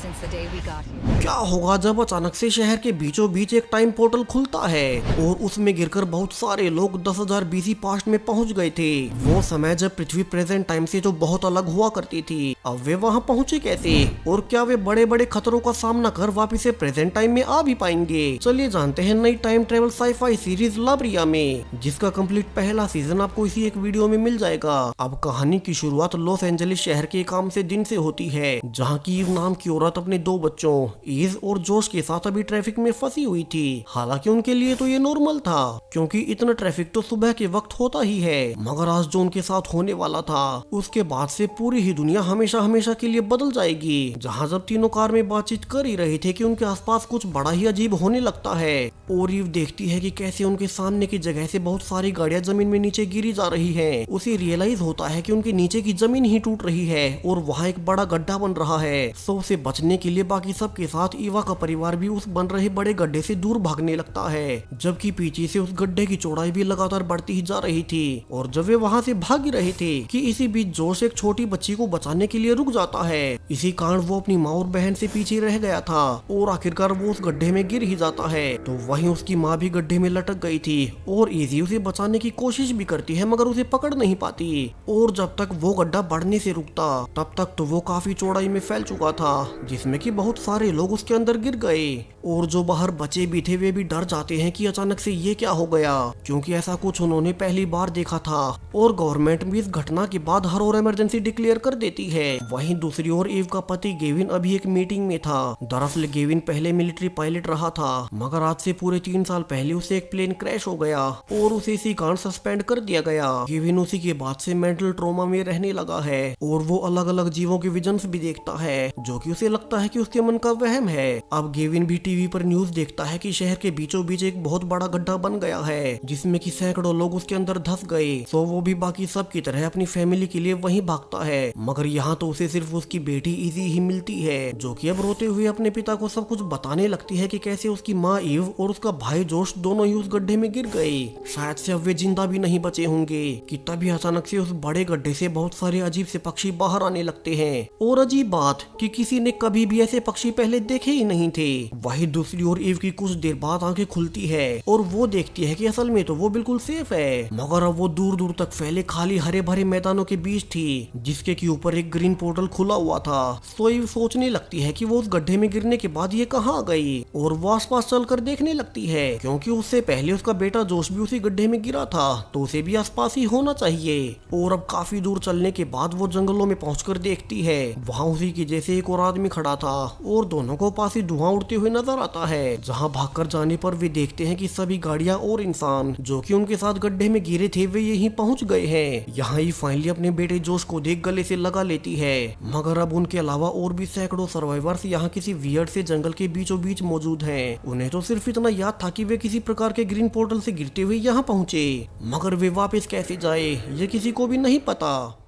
since the day we got here. क्या होगा जब अचानक से शहर के बीचों बीच एक टाइम पोर्टल खुलता है और उसमें गिरकर बहुत सारे लोग 10,000 बीसी पास्ट में पहुंच गए थे। वो समय जब पृथ्वी प्रेजेंट टाइम से जो बहुत अलग हुआ करती थी, अब वे वहां पहुंचे कैसे और क्या वे बड़े बड़े खतरों का सामना कर वापिस से प्रेजेंट टाइम में आ भी पाएंगे? चलिए जानते हैं नई टाइम ट्रेवल साई-फाई सीरीज लाब्रिया में, जिसका कंप्लीट पहला सीजन आपको इसी एक वीडियो में मिल जाएगा। अब कहानी की शुरुआत लॉस एंजलिस शहर के काम से दिन से होती है, जहाँ की ईव नाम की औरत अपने 2 बच्चों ईज और जोश के साथ अभी ट्रैफिक में फंसी हुई थी। हालांकि उनके लिए तो ये नॉर्मल था, क्योंकि इतना ट्रैफिक तो सुबह के वक्त होता ही है। मगर आज जो उनके साथ होने वाला था, उसके बाद से पूरी ही दुनिया हमेशा हमेशा के लिए बदल जाएगी। जहाँ जब तीनों कार में बातचीत कर ही रहे थे कि उनके आसपास कुछ बड़ा ही अजीब होने लगता है, और ईव देखती है कि कैसे उनके सामने की जगह से बहुत सारी गाड़ियां जमीन में नीचे गिरी जा रही हैं। उसे रियलाइज होता है कि उनके नीचे की जमीन ही टूट रही है और वहाँ एक बड़ा गड्ढा बन रहा है। सो उसे बचने के लिए बाकी सबके साथ ईवा का परिवार भी उस बन रहे बड़े गड्ढे से दूर भागने लगता है, जबकि पीछे से उस गड्ढे की चौड़ाई भी लगातार बढ़ती ही जा रही थी। और जब वे वहाँ से भाग ही रहे थे कि इसी बीच जोश एक छोटी बच्ची को बचाने के लिए रुक जाता है। इसी कारण वो अपनी माँ और बहन से पीछे रह गया था और आखिरकार वो उस गड्ढे में गिर ही जाता है। तो वहीं उसकी माँ भी गड्ढे में लटक गई थी और इजी उसे बचाने की कोशिश भी करती है, मगर उसे पकड़ नहीं पाती। और जब तक वो गड्ढा बढ़ने से रुकता, तब तक तो वो काफी चौड़ाई में फैल चुका था, जिसमें कि बहुत सारे लोग उसके अंदर गिर गए। और जो बाहर बचे भी थे वे भी डर जाते हैं कि अचानक से ये क्या हो गया, क्योंकि ऐसा कुछ उन्होंने पहली बार देखा था। और गवर्नमेंट भी इस घटना के बाद हर और इमरजेंसी डिक्लेयर कर देती है। वहीं दूसरी ओर ईव का पति गेविन अभी एक मीटिंग में था। दरअसल गेविन पहले मिलिट्री पायलट रहा था, मगर आज से पूरे 3 साल पहले उसे एक प्लेन क्रैश हो गया और उसे इसी कारण सस्पेंड कर दिया गया। गेविन उसी के बाद से मेंटल ट्रॉमा में रहने लगा है और वो अलग अलग जीवों के विजन्स भी देखता है, जो कि उसे लगता है कि उसके मन का वहम है। अब गेविन भी टीवी पर न्यूज देखता है कि शहर के बीचों बीच एक बहुत बड़ा गड्ढा बन गया है, जिसमें कि सैकड़ों लोग उसके अंदर धंस गए। सो वो भी बाकी सब की तरह अपनी फैमिली के लिए वहीं भागता है। मगर यहाँ तो उसे सिर्फ उसकी बेटी इजी ही मिलती है, जो कि अब रोते हुए अपने पिता को सब कुछ बताने लगती है कि कैसे उसकी माँ ईव और उसका भाई जोश दोनों ही उस गड्ढे में गिर गए। शायद से अब वे जिंदा भी नहीं बचे होंगे कि तभी अचानक से उस बड़े गड्ढे से बहुत सारे अजीब से पक्षी बाहर आने लगते हैं। और अजीब बात कि किसी ने कभी भी ऐसे पक्षी पहले देखे ही नहीं थे। वहीं दूसरी ओर ईव की कुछ देर बाद आंखें खुलती है और वो देखती है कि असल में तो वो बिल्कुल सेफ है, मगर अब वो दूर दूर तक फैले खाली हरे भरे मैदानों के बीच थी, जिसके के ऊपर एक ग्रीन पोर्टल खुला हुआ था। सो ईव सोचने लगती है कि वो उस गड्ढे में गिरने के बाद ये कहाँ आ गई, और वो आसपास चलकर देखने लगती है, क्योंकि उससे पहले उसका बेटा जोश भी उसी गड्ढे में गिरा था, तो उसे भी आसपास ही होना चाहिए। और अब काफी दूर चलने के बाद वो जंगलों में पहुंचकर देखती है, वहाँ उसी के जैसे एक और आदमी खड़ा था और दोनों को पास ही धुआं उड़ते हुए नजर आता है। जहाँ भागकर जाने पर वे देखते हैं कि सभी गाड़ियां और इंसान जो कि उनके साथ गड्ढे में गिरे थे वे यहीं पहुंच गए हैं। यहाँ ही फाइनली अपने बेटे जोश को देख गले से लगा लेती है। मगर अब उनके अलावा और भी सैकड़ों सर्वाइवर्स यहाँ किसी वियर्ड से जंगल के बीचों बीच मौजूद हैं। उन्हें तो सिर्फ इतना याद था कि वे किसी प्रकार के ग्रीन पोर्टल से गिरते हुए यहाँ पहुंचे, मगर वे वापस कैसे जाए ये किसी को भी नहीं पता।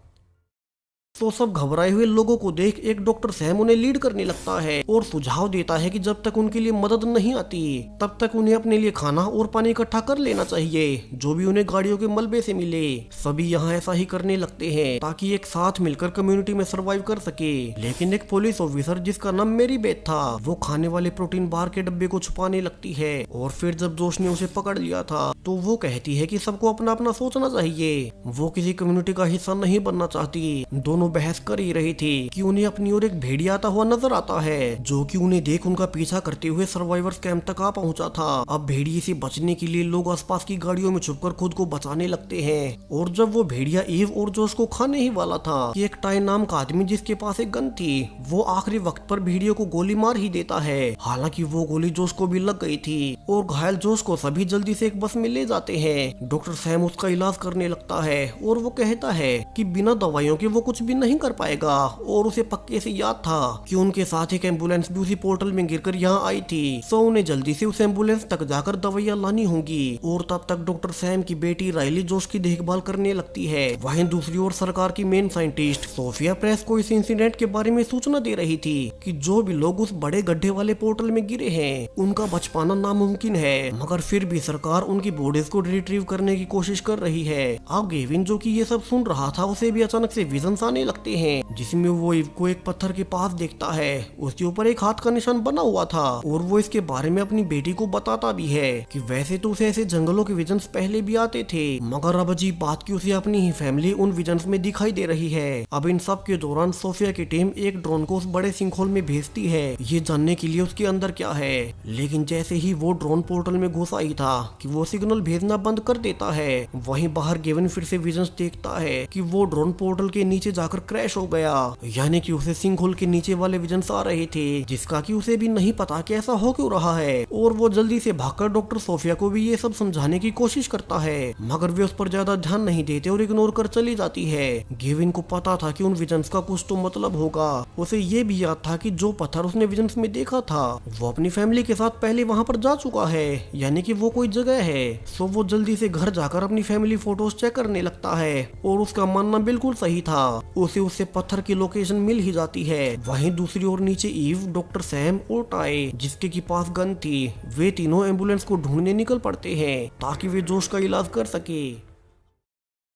तो सब घबराए हुए लोगों को देख एक डॉक्टर सैम उन्हें लीड करने लगता है और सुझाव देता है कि जब तक उनके लिए मदद नहीं आती तब तक उन्हें अपने लिए खाना और पानी इकट्ठा कर लेना चाहिए, जो भी उन्हें गाड़ियों के मलबे से मिले। सभी यहाँ ऐसा ही करने लगते हैं ताकि एक साथ मिलकर कम्युनिटी में सरवाइव कर सके। लेकिन एक पुलिस ऑफिसर जिसका नाम मेरी बेथ था, वो खाने वाले प्रोटीन बार के डब्बे को छुपाने लगती है। और फिर जब जोश ने उसे पकड़ लिया था तो वो कहती है कि सबको अपना अपना सोचना चाहिए। वो किसी कम्युनिटी का हिस्सा नहीं बनना चाहती। दोनों बहस कर ही रही थी कि उन्हें अपनी ओर एक भेड़िया आता हुआ नजर आता है, जो कि उन्हें देख उनका पीछा करते हुए सर्वाइवर्स कैंप तक आ पहुंचा था। अब भेड़िए से बचने के लिए लोग आसपास की गाड़ियों में छुपकर खुद को बचाने लगते हैं। और जब वो भेड़िया ईव और जोश को खाने ही वाला था कि एक टाई नाम का आदमी जिसके पास एक गन थी, वो आखिरी वक्त पर भेड़िए को गोली मार ही देता है। हालांकि वो गोली जोश को भी लग गई थी और घायल जोश को सभी जल्दी से एक बस में ले जाते हैं। डॉक्टर सैम उसका इलाज करने लगता है और वो कहता है कि बिना दवाइयों के वो कुछ भी नहीं कर पाएगा। और उसे पक्के से याद था कि उनके साथ एक एम्बुलेंस भी उसी पोर्टल में गिरकर यहाँ आई थी। सो उन्हें जल्दी से उस एम्बुलेंस तक जाकर दवाइयाँ लानी होंगी। और तब तक डॉक्टर सैम की बेटी राइली जोश की देखभाल करने लगती है। वहीं दूसरी ओर सरकार की मेन साइंटिस्ट सोफिया प्रेस को इस इंसिडेंट के बारे में सूचना दे रही थी कि जो भी लोग उस बड़े गड्ढे वाले पोर्टल में गिरे हैं उनका बच पाना नामुमकिन है। मगर फिर भी सरकार उनकी बॉडीज को रिट्रीव करने की कोशिश कर रही है। अब गेविन जो कि ये सब सुन रहा था, उसे भी अचानक से विजन्स आने लगते हैं, जिसमें वो ईव को एक पत्थर के पास देखता है। उसके ऊपर एक हाथ का निशान बना हुआ था और वो इसके बारे में अपनी बेटी को बताता भी है कि वैसे तो उसे ऐसे जंगलों के विजन्स पहले भी आते थे, मगर अब अजीब बात की उसे अपनी ही फैमिली उन विजन्स में दिखाई दे रही है। अब इन सब के दौरान सोफिया की टीम एक ड्रोन को उस बड़े सिंखोल में भेजती है, ये जानने के लिए उसके अंदर क्या है। लेकिन जैसे ही वो ड्रोन पोर्टल में घुसा ही था कि वो सिग्नल भेजना बंद कर देता है। वहीं बाहर गेविन फिर से विजन्स देखता है कि वो ड्रोन पोर्टल के नीचे जाकर क्रैश हो गया, यानी कि उसे सिंखोल के नीचे वाले विजन्स आ रहे थे, जिसका कि उसे भी नहीं पता कि ऐसा हो क्यों रहा है। और वो जल्दी से भागकर डॉक्टर सोफिया को भी ये सब समझाने की कोशिश करता है, मगर वे उस पर ज्यादा ध्यान नहीं देते और इग्नोर कर चली जाती है। गेविन को पता था कि उन विजन्स का कुछ तो मतलब होगा। उसे ये भी याद था कि जो पत्थर उसने विजन्स में देखा था वो अपनी फैमिली के साथ पहले वहाँ पर जा चुका है, यानी कि वो कोई जगह है। सो वो जल्दी से घर जाकर अपनी फैमिली फोटोज चेक करने लगता है और उसका मानना बिल्कुल सही था, उसे उससे पत्थर की लोकेशन मिल ही जाती है। वहीं दूसरी ओर नीचे ईव, डॉक्टर सैम और टाई, जिसके की पास गन थी, वे तीनों एम्बुलेंस को ढूंढने निकल पड़ते हैं ताकि वे जोश का इलाज कर सके।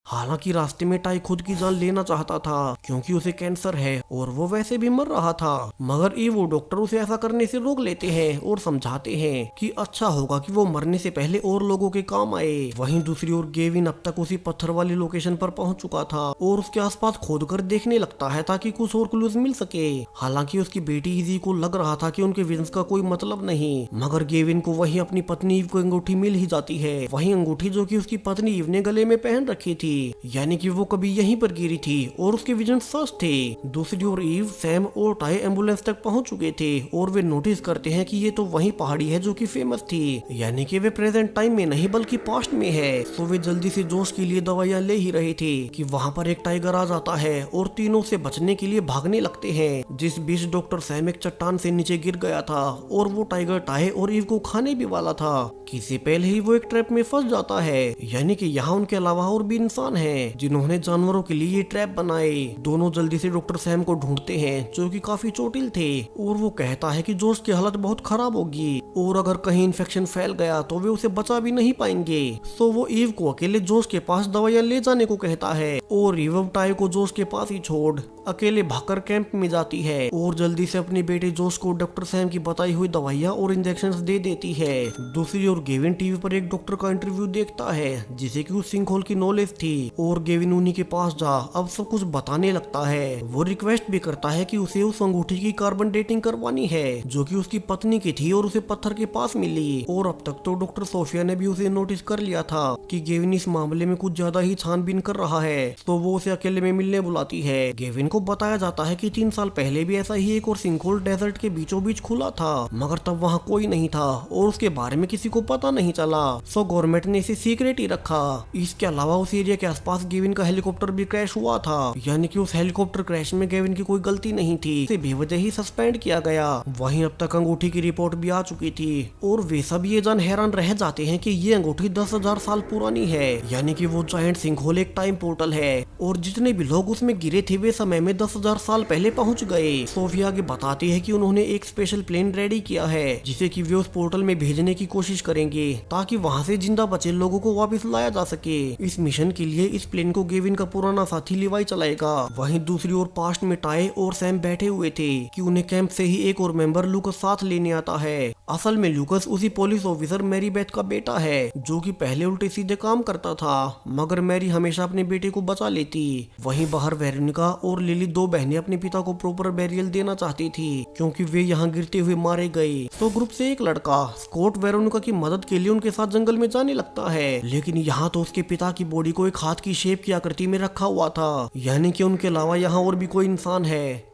हालांकि रास्ते में टाई खुद की जान लेना चाहता था क्योंकि उसे कैंसर है और वो वैसे भी मर रहा था, मगर ईवो डॉक्टर उसे ऐसा करने से रोक लेते हैं और समझाते हैं कि अच्छा होगा कि वो मरने से पहले और लोगों के काम आए। वहीं दूसरी ओर गेविन अब तक उसी पत्थर वाली लोकेशन पर पहुंच चुका था और उसके आसपास खोद कर देखने लगता है ताकि कुछ और क्लूज मिल सके। हालांकि उसकी बेटी इजी को लग रहा था कि उनके विजन्स का कोई मतलब नहीं, मगर गेविन को वहीं अपनी पत्नी ईव को अंगूठी मिल ही जाती है। वहीं अंगूठी जो कि उसकी पत्नी ईव ने गले में पहन रखी थी, यानी कि वो कभी यहीं पर गिरी थी और उसके विजन सच थे। दूसरी ओर ईव, सैम और टाई एम्बुलेंस तक पहुंच चुके थे और वे नोटिस करते हैं कि ये तो वही पहाड़ी है जो कि फेमस थी, यानी कि वे प्रेजेंट टाइम में नहीं बल्कि पास्ट में है। तो वे जल्दी से जोश के लिए दवाइयां ले ही रहे थे कि वहाँ पर एक टाइगर आ जाता है और तीनों से बचने के लिए भागने लगते हैं। जिस बीच डॉक्टर सैम एक चट्टान से नीचे गिर गया था और वो टाइगर टाई और ईव को खाने भी वाला था कि इससे पहले ही वो एक ट्रैप में फंस जाता है, यानी कि यहाँ उनके अलावा और भी इंसान हैं जिन्होंने जानवरों के लिए ये ट्रैप बनाए। दोनों जल्दी से डॉक्टर सैम को ढूंढते हैं जो कि काफी चोटिल थे और वो कहता है कि जोश की हालत बहुत खराब होगी और अगर कहीं इन्फेक्शन फैल गया तो वे उसे बचा भी नहीं पाएंगे। तो वो ईव को अकेले जोश के पास दवाइयां ले जाने को कहता है और ईव टाई को जोश के पास ही छोड़ अकेले भागकर कैंप में जाती है और जल्दी से अपने बेटे जोश को डॉक्टर सैम की बताई हुई दवाइयां और इंजेक्शंस दे देती है। दूसरी ओर गेविन टीवी पर एक डॉक्टर का इंटरव्यू देखता है जिसे कि उस सिंखहोल की नॉलेज थी और गेविन उन्हीं के पास जा अब सब कुछ बताने लगता है। वो रिक्वेस्ट भी करता है कि उसे उस अंगूठी की कार्बन डेटिंग करवानी है जो कि उसकी पत्नी की थी और उसे पत्थर के पास मिली। और अब तक तो डॉक्टर सोफिया ने भी उसे नोटिस कर लिया था कि गेविन इस मामले में कुछ ज्यादा ही छानबीन कर रहा है, तो वो उसे अकेले में मिलने बुलाती है। गेविन को बताया जाता है कि 3 साल पहले भी ऐसा ही एक और सिंखहोल डेजर्ट के बीचों बीच खुला था, मगर तब वहाँ कोई नहीं था और उसके बारे में किसी को पता नहीं चला। सो गवर्नमेंट ने इसे सीक्रेट ही रखा। इसके अलावा उस एरिया के आसपास गेविन का हेलीकॉप्टर भी क्रैश हुआ था, यानी कि उस हेलीकॉप्टर क्रैश में गेविन की कोई गलती नहीं थी, उसे बेवजह ही सस्पेंड किया गया। वहीं अब तक अंगूठी की रिपोर्ट भी आ चुकी थी और वे सब ये जान हैरान रह जाते हैं कि ये अंगूठी 10,000 साल पुरानी है, यानी कि वो जायंट सिंखहोल एक टाइम पोर्टल है और जितने भी लोग उसमें गिरे थे वे समय में 10,000 साल पहले पहुंच गए। सोफिया आगे बताती है कि उन्होंने एक स्पेशल प्लेन रेडी किया है जिसे कि वे उस पोर्टल में भेजने की कोशिश करेंगे ताकि वहां से जिंदा बचे लोगों को वापस लाया जा सके। इस मिशन के लिए इस प्लेन को गेविन का पुराना साथी लिवाई चलाएगा। वहीं दूसरी ओर पास्ट में टाई और सैम बैठे हुए थे कि उन्हें कैंप से ही एक और मेंबर लूकस साथ लेने आता है। असल में लूकस उसी पुलिस ऑफिसर मैरी बेथ का बेटा है जो कि पहले उल्टे सीधे काम करता था, मगर मैरी हमेशा अपने बेटे को बचा लेती। वहीं बाहर वेरोनिका और लिली, 2 बहनें अपने पिता को प्रॉपर बैरियल देना चाहती थी क्योंकि वे यहाँ गिरते हुए मारे गए। तो ग्रुप से एक लड़का स्कॉट वेरोनिका की मदद के लिए उनके साथ जंगल में जाने लगता है, लेकिन यहाँ तो उसके पिता की बॉडी को एक हाथ की शेप की आकृति में रखा हुआ था, यानी कि उनके अलावा यहाँ और भी कोई इंसान है।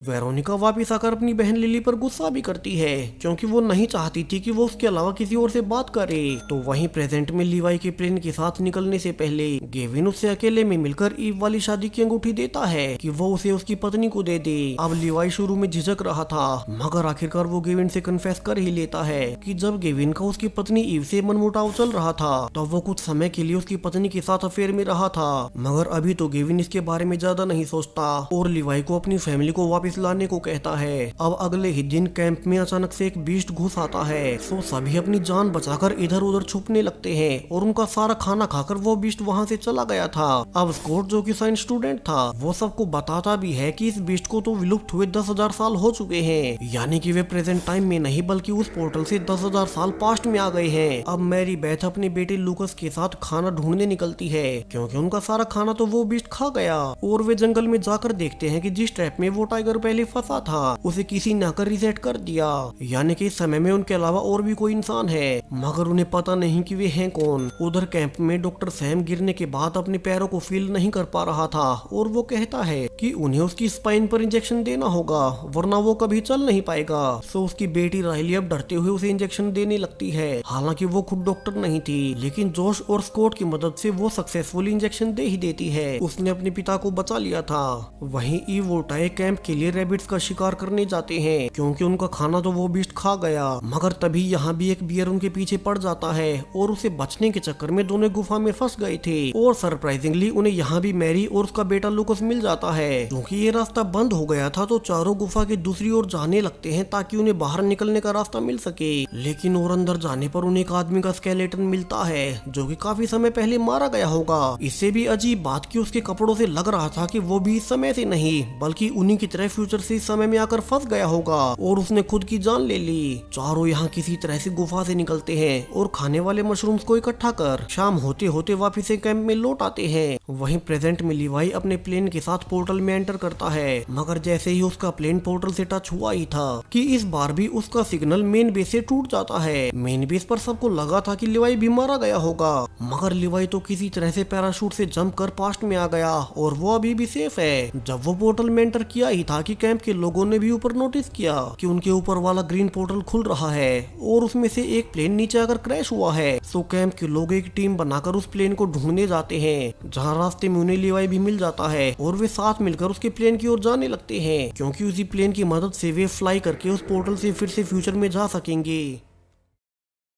वेरोनिका वापिस आकर अपनी बहन लिली पर गुस्सा भी करती है क्योंकि वो नहीं चाहती थी कि वो उसके अलावा किसी और से बात करे। तो वहीं प्रेजेंट में लिवाई के प्लेन के साथ निकलने से पहले गेविन उससे अकेले में मिलकर ईव वाली शादी की अंगूठी देता है कि वो उसे उसकी पत्नी को दे दे। अब लिवाई शुरू में झिझक रहा था, मगर आखिरकार वो गेविन से कन्फेस कर ही लेता है कि जब गेविन का उसकी पत्नी ईव से मनमुटाव चल रहा था तो वो कुछ समय के लिए उसकी पत्नी के साथ अफेयर में रहा था, मगर अभी तो गेविन इसके बारे में ज्यादा नहीं सोचता और लिवाई को अपनी फैमिली को वापस वापस लाने को कहता है। अब अगले ही दिन कैंप में अचानक से एक बीस्ट घुस आता है। तो सभी अपनी जान बचाकर इधर उधर छुपने लगते हैं और उनका सारा खाना खाकर वो बीस्ट वहाँ से चला गया था। अब स्कॉट जो कि साइंस स्टूडेंट था वो सबको बताता भी है कि इस बीस्ट को तो विलुप्त हुए 10,000 साल हो चुके हैं, यानी कि वे प्रेजेंट टाइम में नहीं बल्कि उस पोर्टल से 10,000 साल पास्ट में आ गए हैं। अब मैरी बेथ अपने बेटे लूकस के साथ खाना ढूंढने निकलती है क्योंकि उनका सारा खाना तो वो बीस्ट खा गया। और वे जंगल में जाकर देखते हैं कि जिस ट्रैप में वो टाइगर पहले फंसा था उसे किसी ने आकर रिसेट कर दिया, यानी कि इस समय में उनके अलावा और भी कोई इंसान है, मगर उन्हें पता नहीं कि वे हैं कौन। उधर कैंप में डॉक्टर सैम गिरने के बाद अपने पैरों को फील नहीं कर पा रहा था और वो कहता है कि उन्हें उसकी स्पाइन पर इंजेक्शन देना होगा वरना वो कभी चल नहीं पाएगा। सो उसकी बेटी राइली अब डरते हुए उसे इंजेक्शन देने लगती है। हालांकि वो खुद डॉक्टर नहीं थी, लेकिन जोश और स्कॉट की मदद से वो सक्सेसफुली इंजेक्शन दे ही देती है। उसने अपने पिता को बचा लिया था। वहीं ईव और टाई कैंप के लिए रैबिट्स का शिकार करने जाते हैं क्योंकि उनका खाना तो वो बीस्ट खा गया, मगर तभी यहाँ भी एक बियर उनके पीछे पड़ जाता है और उसे बचने के चक्कर में दोनों गुफा में फंस गए थे। और सरप्राइजिंगली उन्हें यहाँ भी मैरी और उसका बेटा लूकस मिल जाता है। क्योंकि ये रास्ता बंद हो गया था तो चारों गुफा के दूसरी ओर जाने लगते हैं ताकि उन्हें बाहर निकलने का रास्ता मिल सके। लेकिन और अंदर जाने पर उन्हें एक आदमी का स्केलेटन मिलता है जो कि काफी समय पहले मारा गया होगा। इससे भी अजीब बात कि उसके कपड़ों से लग रहा था कि वो भी इस समय से नहीं बल्कि उन्हीं की तरह फ्यूचर से इस समय में आकर फंस गया होगा और उसने खुद की जान ले ली। चारों यहाँ किसी तरह से गुफा से निकलते हैं और खाने वाले मशरूम्स को इकट्ठा कर शाम होते होते वापिस से कैंप में लौट आते हैं। वहीं प्रेजेंट में लिवाई अपने प्लेन के साथ पोर्टल में एंटर करता है, मगर जैसे ही उसका प्लेन पोर्टल से टच हुआ ही था कि इस बार भी उसका सिग्नल मेन बेस से टूट जाता है। मेन बेस पर सबको लगा था कि लिवाई भी मारा गया होगा, मगर लिवाई तो किसी तरह से पैराशूट से जंप कर पास्ट में आ गया और वो अभी भी सेफ है। जब वो पोर्टल में एंटर किया ही था कि कैंप के लोगों ने भी ऊपर नोटिस किया कि उनके ऊपर वाला ग्रीन पोर्टल खुल रहा है और उसमें से एक प्लेन नीचे आकर क्रैश हुआ है। सो कैंप के लोग एक टीम बनाकर उस प्लेन को ढूंढने जाते हैं, जहाँ रास्ते में उन्हें लिवाई भी मिल जाता है और वे साथ मिलकर उसके प्लेन की ओर जाने लगते हैं क्योंकि उसी प्लेन की मदद से वे फ्लाई करके उस पोर्टल से फिर से फ्यूचर में जा सकेंगे।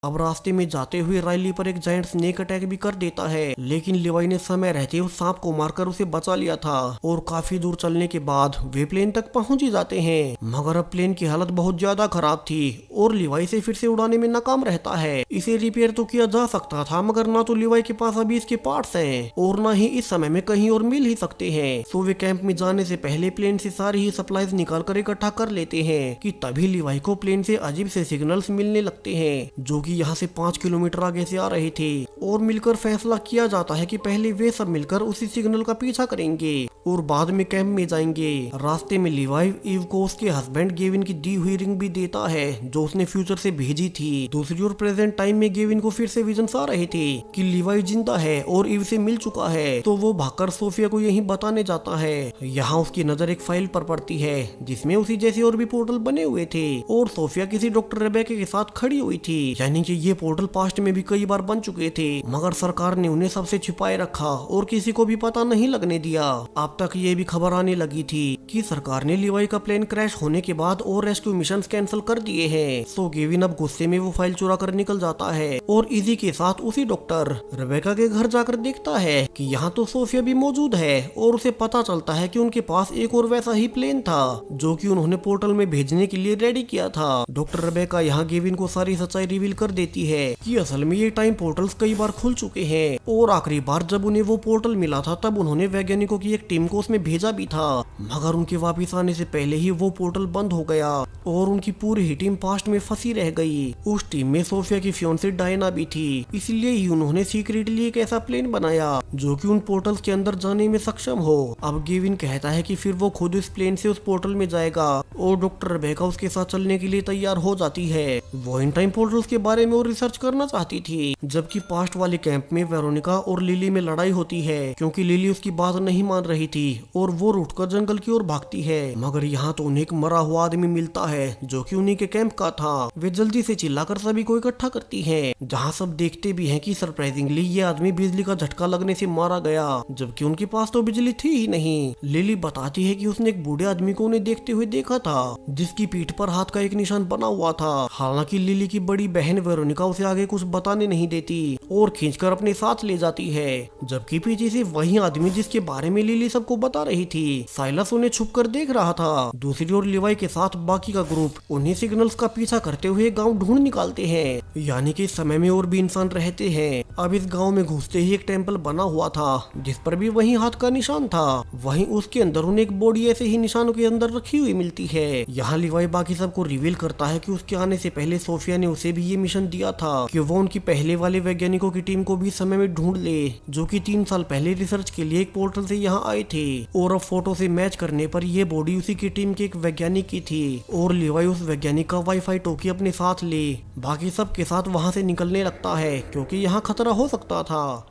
अब रास्ते में जाते हुए राइली पर एक जायंट स्नेक अटैक भी कर देता है, लेकिन लिवाई ने समय रहते उस सांप को मारकर उसे बचा लिया था और काफी दूर चलने के बाद वे प्लेन तक पहुंच ही जाते हैं। मगर अब प्लेन की हालत बहुत ज्यादा खराब थी और लिवाई से फिर से उड़ाने में नाकाम रहता है। इसे रिपेयर तो किया जा सकता था, मगर ना तो लिवाई के पास अभी इसके पार्ट्स हैं और ना ही इस समय में कहीं और मिल ही सकते हैं। सो वे कैंप में जाने से पहले प्लेन से सारी ही सप्लाईज निकाल कर इकट्ठा कर लेते हैं कि तभी लिवाई को प्लेन से अजीब से सिग्नल्स मिलने लगते हैं जो कि यहाँ से 5 किलोमीटर आगे से आ रहे थे और मिलकर फैसला किया जाता है कि पहले वे सब मिलकर उसी सिग्नल का पीछा करेंगे और बाद में कैंप में जाएंगे। रास्ते में लिवाई ईव को उसके हस्बैंड गेविन की दी हुई रिंग भी देता है जो उसने फ्यूचर से भेजी थी। दूसरी ओर प्रेजेंट टाइम में गेविन को फिर से विजन्स आ रहे थे कि लिवाई जिंदा है और ईव से मिल चुका है, तो वो भागकर सोफिया को यही बताने जाता है। यहाँ उसकी नजर एक फाइल पर पड़ती है जिसमें उसी जैसे और भी पोर्टल बने हुए थे और सोफिया किसी डॉक्टर रेबेका के साथ खड़ी हुई थी, यानी कि ये पोर्टल पास्ट में भी कई बार बन चुके थे, मगर सरकार ने उन्हें सबसे छिपाए रखा और किसी को भी पता नहीं लगने दिया। अब तक ये भी खबर आने लगी थी कि सरकार ने लिवाई का प्लेन क्रैश होने के बाद और रेस्क्यू मिशन कैंसिल कर दिए हैं। सो गेविन अब गुस्से में वो फाइल चुरा कर निकल जाता है और इजी के साथ उसी डॉक्टर रेबेका के घर जाकर देखता है कि यहाँ तो सोफिया भी मौजूद है और उसे पता चलता है कि उनके पास एक और वैसा ही प्लेन था जो कि उन्होंने पोर्टल में भेजने के लिए रेडी किया था। डॉक्टर रेबेका यहाँ गेविन को सारी सच्चाई रिवील कर देती है कि असल में ये टाइम पोर्टल्स कई बार खुल चुके हैं और आखिरी बार जब उन्हें वो पोर्टल मिला था तब उन्होंने वैज्ञानिकों की एक टीम को उसमें भेजा भी था, मगर उनके वापिस आने से पहले ही वो पोर्टल बंद हो गया और उनकी पूरी ही टीम पास्ट में फंसी रह गई। उस टीम में सोफिया की फियोंसे डायना भी थी, इसलिए ही उन्होंने सीक्रेटली एक ऐसा प्लेन बनाया जो कि उन पोर्टल्स के अंदर जाने में सक्षम हो। अब गेविन कहता है कि फिर वो खुद इस प्लेन से उस पोर्टल में जाएगा और डॉक्टर रेबेका उसके साथ चलने के लिए तैयार हो जाती है। वो इन टाइम पोर्टल्स के बारे में और रिसर्च करना चाहती थी, जबकि पास्ट वाले कैंप में वेरोनिका और लिली में लड़ाई होती है क्योंकि लिली उसकी बात नहीं मान रही थी और वो रूठकर जंगल की ओर भागती है। मगर यहाँ तो उन्हें एक मरा हुआ आदमी मिलता है जो कि उन्हीं के कैंप का था। वे जल्दी से चिल्लाकर सभी को इकट्ठा करती है, जहाँ सब देखते भी हैं कि सरप्राइजिंगली ये आदमी बिजली का झटका लगने से मारा गया, जबकि उनके पास तो बिजली थी ही नहीं। लिली बताती है कि उसने एक बूढ़े आदमी को उन्हें देखते हुए देखा था जिसकी पीठ पर हाथ का एक निशान बना हुआ था। हालांकि लिली की बड़ी बहन वेरोनिका उसे आगे कुछ बताने नहीं देती और खींचकर अपने साथ ले जाती है, जबकि पीछे से वही आदमी जिसके बारे में लिली सब सबको बता रही थी। साइलस उन्हें छुप कर देख रहा था। दूसरी ओर लिवाई के साथ बाकी का ग्रुप उन्हीं सिग्नल्स का पीछा करते हुए गांव ढूंढ निकालते हैं, यानी कि इस समय में और भी इंसान रहते हैं। अब इस गांव में घुसते ही एक टेम्पल बना हुआ था जिस पर भी वही हाथ का निशान था। वहीं उसके अंदर उन्हें एक बॉडी ऐसे ही निशानों के अंदर रखी हुई मिलती है। यहाँ लिवाई बाकी सबको रिवील करता है कि उसके आने से पहले सोफिया ने उसे भी ये मिशन दिया था कि वो उनकी पहले वाले वैज्ञानिकों की टीम को भी समय में ढूंढ ले, जो कि 3 साल पहले रिसर्च के लिए एक पोर्टल से यहाँ आए थे। और अब फोटो से मैच करने पर ये बॉडी उसी की टीम के एक वैज्ञानिक की थी। और लिवाई उस वैज्ञानिक का वाईफाई टोकी अपने साथ ले बाकी सब के साथ वहां से निकलने लगता है, क्योंकि यहाँ खतरा हो सकता था।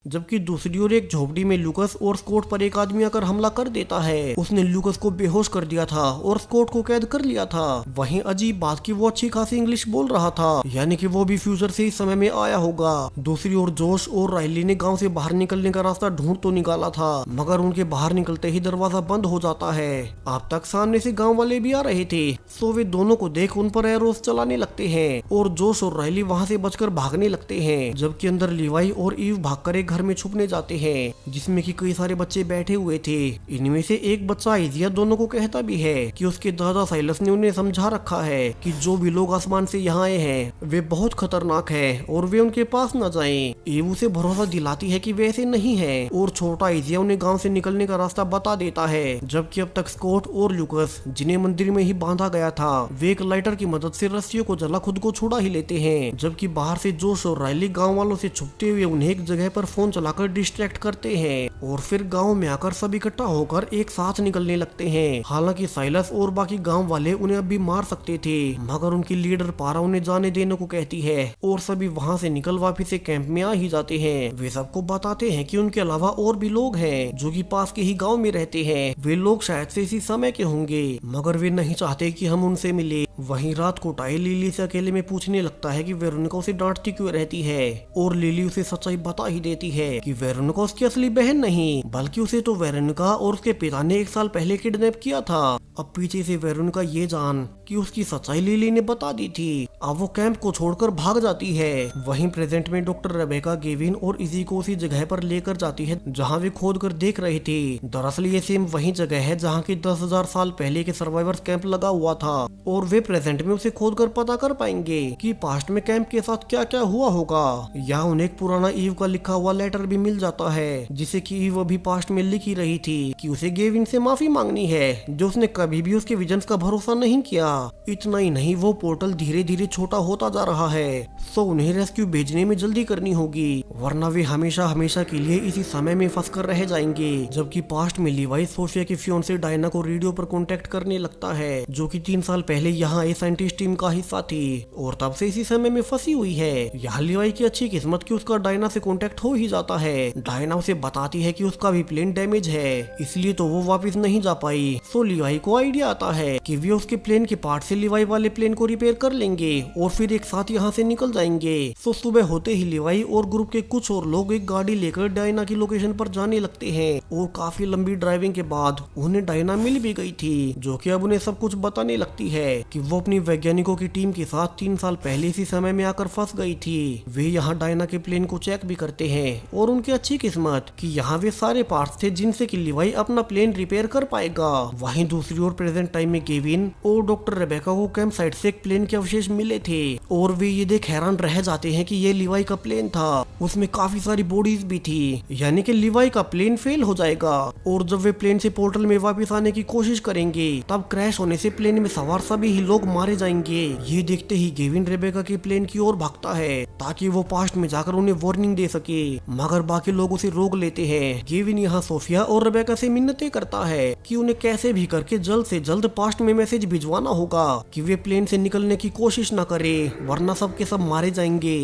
जबकि दूसरी ओर एक झोपड़ी में लूकस और स्कॉट पर एक आदमी आकर हमला कर देता है। उसने लूकस को बेहोश कर दिया था और स्कॉट को कैद कर लिया था। वहीं अजीब बात की वो अच्छी खासी इंग्लिश बोल रहा था, यानी कि वो भी फ्यूचर से इस समय में आया होगा। दूसरी ओर जोश और राइली ने गांव से बाहर निकलने का रास्ता ढूंढ तो निकाला था, मगर उनके बाहर निकलते ही दरवाजा बंद हो जाता है। अब तक सामने से गाँव वाले भी आ रहे थे, सो वे दोनों को देख उन पर एरोस चलाने लगते हैं और जोश और राइली वहाँ से बचकर भागने लगते हैं। जबकि अंदर लिवाई और ईव भागकर एक घर में छुपने जाते हैं जिसमें कि कई सारे बच्चे बैठे हुए थे। इनमें से एक बच्चा इजिया दोनों को कहता भी है कि उसके दादा साइलस ने उन्हें समझा रखा है कि जो भी लोग आसमान से यहाँ आए हैं वे बहुत खतरनाक है और वे उनके पास न जाएं। ईव उसे भरोसा दिलाती है कि वे ऐसे नहीं है और छोटा इजिया उन्हें गाँव से निकलने का रास्ता बता देता है। जबकि अब तक स्कॉट और लूकस, जिन्हें मंदिर में ही बांधा गया था, वे एक लाइटर की मदद से रस्सियों को जला खुद को छुड़ा ही लेते हैं। जबकि बाहर से जोश और राइली गाँव वालों से छुपते हुए उन्हें एक जगह पर फोन चलाकर डिस्ट्रैक्ट करते हैं और फिर गांव में आकर सब इकट्ठा होकर एक साथ निकलने लगते हैं। हालांकि साइलस और बाकी गांव वाले उन्हें अब भी मार सकते थे, मगर उनकी लीडर पारा उन्हें जाने देने को कहती है और सभी वहां से निकल वापिस से कैंप में आ ही जाते हैं। वे सबको बताते हैं कि उनके अलावा और भी लोग हैं जो कि पास के ही गाँव में रहते हैं। वे लोग शायद से इसी समय के होंगे, मगर वे नहीं चाहते कि हम उनसे मिले। वहीं रात को टाई लिली से अकेले में पूछने लगता है कि वेरोनिका उसे डांटती क्यों रहती है और लिली उसे सच्चाई बता ही देती है कि वेरोनिका उसकी असली बहन नहीं, बल्कि उसे तो वेरोनिका और उसके पिता ने 1 साल पहले किडनैप किया था। अब पीछे से वेरोनिका ये जान कि उसकी सच्चाई लिली ने बता दी थी, अब वो कैंप को छोड़कर भाग जाती है। वहीं प्रेजेंट में डॉक्टर रेबेका गेविन और इजी को उसी जगह पर लेकर जाती है जहां वे खोद कर देख रहे थे। दरअसल ये सेम वही जगह है जहां की 10,000 साल पहले के सर्वाइवर्स कैंप लगा हुआ था और वे प्रेजेंट में उसे खोद कर पता कर पाएंगे कि पास्ट में कैंप के साथ क्या क्या हुआ होगा। यहाँ उन्हें एक पुराना ईव का लिखा हुआ लेटर भी मिल जाता है जिसे कि ईव अभी पास्ट में लिख ही रही थी कि उसे गेविन से माफी मांगनी है, जो उसने कभी भी उसके विजन्स का भरोसा नहीं किया। इतना ही नहीं, वो पोर्टल धीरे धीरे छोटा होता जा रहा है, सो उन्हें रेस्क्यू भेजने में जल्दी करनी होगी, वरना वे हमेशा हमेशा के लिए इसी समय में फंस कर रह जाएंगे। जबकि पास्ट में लिवाई सोफिया की फियोंसे डायना को रेडियो पर कांटेक्ट करने लगता है, जो कि 3 साल पहले यहाँ एक साइंटिस्ट टीम का हिस्सा थी और तब से इसी समय में फंसी हुई है। यहाँ लिवाई की अच्छी किस्मत कि उसका डायना से कांटेक्ट हो ही जाता है। डायना उसे बताती है कि उसका भी प्लेन डैमेज है, इसलिए तो वो वापस नहीं जा पाई। सो लिवाई को आइडिया आता है कि वे उसके प्लेन के पार्ट से लिवाई वाले प्लेन को रिपेयर कर लेंगे और फिर एक साथ यहाँ से निकल जाएंगे। सो सुबह होते ही लिवाई और ग्रुप के कुछ और लोग एक गाड़ी लेकर डायना की लोकेशन पर जाने लगते हैं और काफी लंबी ड्राइविंग के बाद उन्हें डायना मिल भी गई थी, जो कि अब उन्हें सब कुछ बताने लगती है कि वो अपनी वैज्ञानिकों की टीम के साथ 3 साल पहले इसी समय में आकर फंस गई थी। वे यहाँ डायना के प्लेन को चेक भी करते हैं और उनकी अच्छी किस्मत कि यहाँ वे सारे पार्ट्स थे जिनसे कि लिवाई अपना प्लेन रिपेयर कर पाएगा। वहीं दूसरी ओर प्रेजेंट टाइम में केविन और डॉक्टर रेबेका को कैंप साइट से एक प्लेन के अवशेष मिले थे और वे ये देख हैरान रह जाते हैं कि ये लिवाई का प्लेन था, उसमें काफी सारी बॉडीज भी थी, यानी कि लिवाई का प्लेन फेल हो जाएगा और जब वे प्लेन से पोर्टल में वापस आने की कोशिश करेंगे तब क्रैश होने से प्लेन में सवार सभी ही लोग मारे जाएंगे। ये देखते ही गेविन रेबेका के प्लेन की ओर भागता है ताकि वो पास्ट में जाकर उन्हें वार्निंग दे सके, मगर बाकी लोग उसे रोक लेते हैं। गेविन यहाँ सोफिया और रेबेका से मिन्नतें करता है कि उन्हें कैसे भी करके जल्द से जल्द पास्ट में मैसेज भिजवाना होगा कि वे प्लेन से निकलने की कोशिश न करे, वरना सब के सब मारे जाएंगे।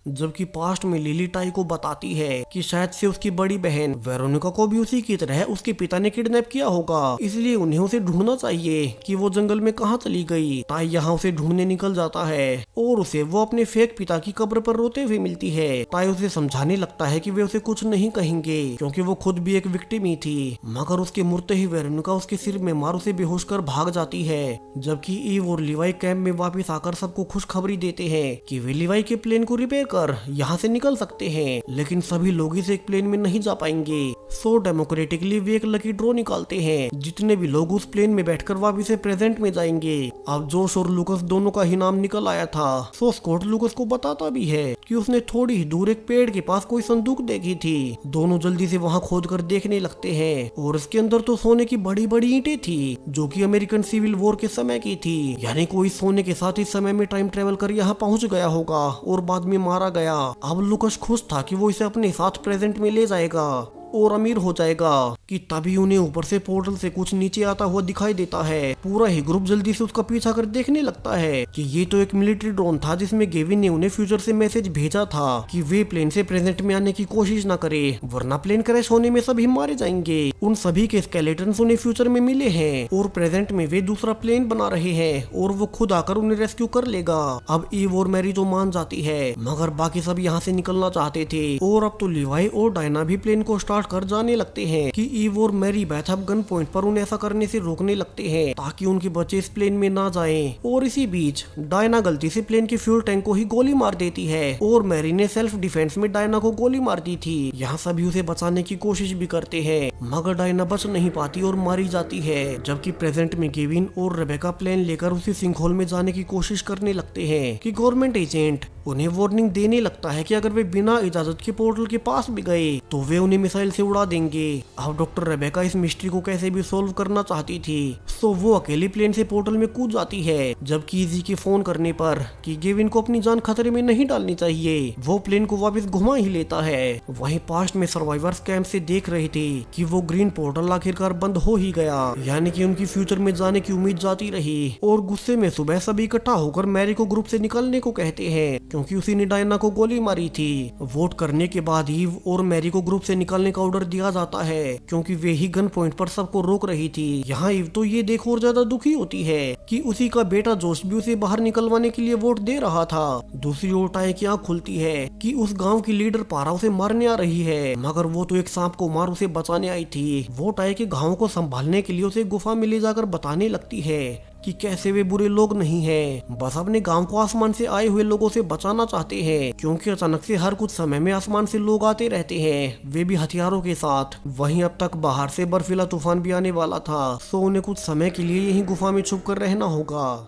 जबकि पास्ट में लिली टाई को बताती है कि शायद से उसकी बड़ी बहन वेरोनिका को भी उसी की तरह उसके पिता ने किडनैप किया होगा, इसलिए उन्हें उसे ढूंढना चाहिए कि वो जंगल में कहाँ चली गई। टाई यहाँ उसे ढूंढने निकल जाता है और उसे वो अपने फेक पिता की कब्र पर रोते हुए मिलती है। टाई उसे समझाने लगता है कि वे उसे कुछ नहीं कहेंगे क्योंकि वो खुद भी एक विक्टिम ही थी, मगर उसके मुड़ते ही वेरोनिका उसके सिर में मार उसे बेहोश कर भाग जाती है। जबकि ईव और लिवाई कैंप में वापस आकर सबको खुशखबरी देते हैं कि वे लिवाई के प्लेन को रिपेयर कर यहाँ से निकल सकते हैं, लेकिन सभी लोग इस एक प्लेन में नहीं जा पाएंगे। सो डेमोक्रेटिकली वे एक लकी ड्रॉ निकालते हैं, जितने भी लोग उस प्लेन में बैठकर वापिस से प्रेजेंट में जाएंगे। अब जोश और लूकस दोनों का ही नाम निकल आया था। सो स्कॉट लूकस को बताता भी है कि उसने थोड़ी ही दूर एक पेड़ के पास कोई संदूक देखी थी। दोनों जल्दी से वहाँ खोद कर देखने लगते हैं और इसके अंदर तो सोने की बड़ी बड़ी ईंटें थी, जो कि अमेरिकन सिविल वॉर के समय की थी। यानी कोई सोने के साथ इस समय में टाइम ट्रेवल कर यहाँ पहुँच गया होगा और बाद में मारा गया। अब लूकस खुश था कि वो इसे अपने साथ प्रेजेंट में ले जाएगा और अमीर हो जाएगा कि तभी उन्हें ऊपर से पोर्टल से कुछ नीचे आता हुआ दिखाई देता है। पूरा ही ग्रुप जल्दी से उसका पीछा कर देखने लगता है कि ये तो एक मिलिट्री ड्रोन था, जिसमें गेविन ने उन्हें फ्यूचर से मैसेज भेजा था कि वे प्लेन से प्रेजेंट में आने की कोशिश न करे, वरना प्लेन क्रैश होने में सभी मारे जाएंगे। उन सभी के स्केलेटन्स उन्हें फ्यूचर में मिले हैं और प्रेजेंट में वे दूसरा प्लेन बना रहे हैं और वो खुद आकर उन्हें रेस्क्यू कर लेगा। अब ईव और मैरी तो मान जाती है, मगर बाकी सब यहाँ से निकलना चाहते थे और अब तो लिवाई और डायना भी प्लेन को स्टार्ट कर जाने लगते हैं कि ईव और मैरी बैथअप गन पॉइंट पर उन्हें ऐसा करने से रोकने लगते हैं ताकि उनके बच्चे इस प्लेन में ना जाएं। और इसी बीच डायना गलती से प्लेन के फ्यूल टैंक को ही गोली मार देती है और मैरी ने सेल्फ डिफेंस में डायना को गोली मार दी थी। यहाँ सभी उसे बचाने की कोशिश भी करते हैं, मगर डायना बच नहीं पाती और मारी जाती है। जबकि प्रेजेंट में गेविन और रेबेका प्लेन लेकर उसी सिंकहोल में जाने की कोशिश करने लगते हैं कि गवर्नमेंट एजेंट उन्हें वार्निंग देने लगता है कि अगर वे बिना इजाजत के पोर्टल के पास भी गए तो वे उन्हें मिसाइल से उड़ा देंगे। अब डॉक्टर रेबेका इस मिस्ट्री को कैसे भी सोल्व करना चाहती थी, तो वो अकेली प्लेन से पोर्टल में कूद जाती है। जबकि इजी के फोन करने पर कि गेविन को अपनी जान खतरे में नहीं डालनी चाहिए, वो प्लेन को वापस घुमा ही लेता है। वहीं पास्ट में सर्वाइवर्स कैंप से देख रहे थे कि वो ग्रीन पोर्टल आखिरकार बंद हो ही गया, यानी कि उनकी फ्यूचर में जाने की उम्मीद जाती रही। और गुस्से में सुबह सभी इकट्ठा होकर मैरी को ग्रुप से निकलने को कहते हैं, क्योंकि उसी ने डायना को गोली मारी थी। वोट करने के बाद ईव और मैरी को ग्रुप से निकलने का ऑर्डर दिया जाता है, क्योंकि वे ही गन पॉइंट पर सबको रोक रही थी। यहाँ ईव तो ये देख और ज्यादा दुखी होती है कि उसी का बेटा जोश भी उसे बाहर निकलवाने के लिए वोट दे रहा था। दूसरी ओर टाई की आंख खुलती है कि उस गांव की लीडर पारा उसे मारने आ रही है, मगर वो तो एक सांप को मार उसे बचाने आई थी। वो टाई के गांव को संभालने के लिए उसे गुफा में ले जाकर बताने लगती है कि कैसे वे बुरे लोग नहीं हैं, बस अपने गांव को आसमान से आए हुए लोगों से बचाना चाहते हैं, क्योंकि अचानक से हर कुछ समय में आसमान से लोग आते रहते हैं, वे भी हथियारों के साथ। वहीं अब तक बाहर से बर्फीला तूफान भी आने वाला था, सो उन्हें कुछ समय के लिए यहीं गुफा में छुप कर रहना होगा।